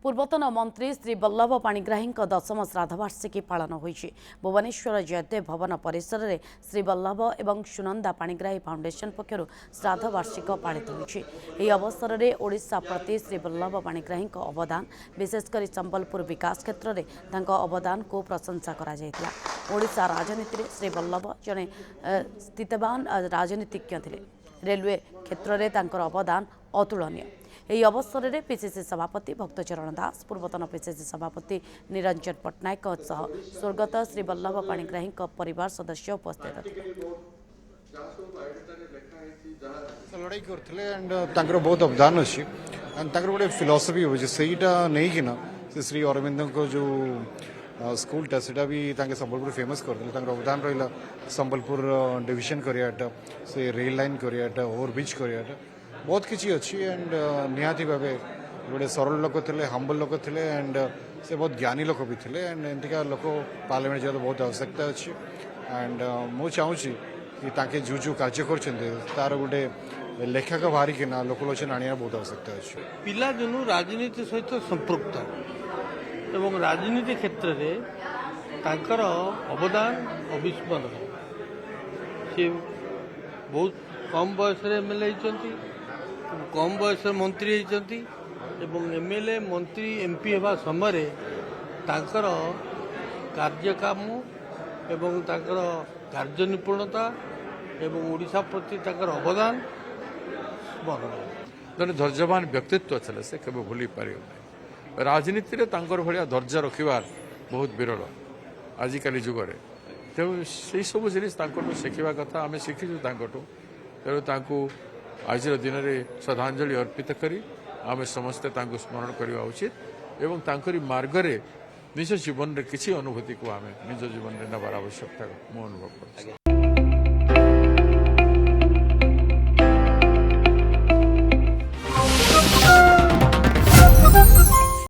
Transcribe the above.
पूर्वतन मंत्री श्री वल्लभ पाणिग्राही दशम श्राद्धवार्षिकी पालन होइछि। भुवनेश्वर जयदेव भवन परिसर में श्री वल्लभ एवं सुनंदा पाणिग्राही फाउंडेशन पक्षर श्राद्धवार्षिक पालित होइछि। एही अवसर में ओडिशा प्रति श्री वल्लभ पाणिग्राही अवदान विशेषकर संबलपुर विकास क्षेत्र में तांको अवदान को प्रशंसा करा जायतिला। ओडिशा राजनीति में श्री वल्लभ जने स्थितवान राजनीतिज्ञ थिले। रेलवे क्षेत्र में तांकर अवदान अतुलनीय। ଏହି ଅବସରରେ ପିସିସି ସଭାପତି ଭକ୍ତଚରଣ ଦାସ, ପୂର୍ବତନ ପିସିସି ସଭାପତି ନିରଞ୍ଜନ ପଟ୍ଟନାୟକ ସହ ସ୍ୱର୍ଗତ ଶ୍ରୀ ବଲ୍ଲଭ ପାଣିଗ୍ରାହୀଙ୍କ ପରିବାର ସଦସ୍ୟ ଉପସ୍ଥିତ ଥିଲେ। ଲଢ଼େଇ କରିଥିଲେ ଆଣ୍ଡ ତାଙ୍କର ବହୁତ ଅବଦାନ ଅଛି ଆଣ୍ଡ ତାଙ୍କର ଗୋଟେ ଫିଲୋସଫି ହେଉଛି ସେଇଟା ନେଇକିନା ସେ ଶ୍ରୀ ଅରବିନ୍ଦଙ୍କ ଯେଉଁ ସ୍କୁଲଟା ସେଇଟା ବି ତାଙ୍କେ ସମ୍ବଲପୁର ଫେମସ୍ କରିଥିଲେ। ତାଙ୍କର ଅବଦାନ ରହିଲା ସମ୍ବଲପୁର ଡିଭିଜନ କରିବାଟା, ସେ ରେଲ ଲାଇନ୍ କରିବାଟା, ଓଭରବ୍ରିଜ୍ କରିବାଟା, बहुत किसी अच्छी एंड निहाती भावे गोटे सरल लोक थे, हम्बल लोक थे एंड से बहुत ज्ञानी लोक भी थे एंड एमतीका लोक पार्लियामेंट जावा बहुत आवश्यकता अच्छी एंड मु चाहूँगी कि ताके जो जो कार्य कर गोटे लेखक बाहरी किना लोकलोचन आने बहुत आवश्यकता अच्छी। पिला दिनू राजनीति सहित संपृक्त एवं राजनीति क्षेत्र में तांकर अवदान अविस्मरणीय। सी बहुत कम बयस एमएलए होती, कम बयस मंत्री होती एवं एमएलए मंत्री एमपी होगा समय तांकर कार्यकाम एवं तांकर कार्य निपुणता एवं ओडिशा प्रति तांकर अवदान स्मरणीय। जन धैर्यवान व्यक्तित्व थे से केवे भूली पार राजनीति रे तांकर भलिया धैर्य रखिबार बहुत विरल आजिकाली जुगरे। तेणु से सब जिनिस शिखा कथा आम शिखीचु तेणु तांको आज दिन में श्रद्धांजलि अर्पित करी आम समस्ते तांको स्मरण करवा उचित एवं तांकरी मार्गरे निज जीवन रे किसी अनुभूति को आम निज जीवन में नबार आवश्यकता मु अनुभव कर।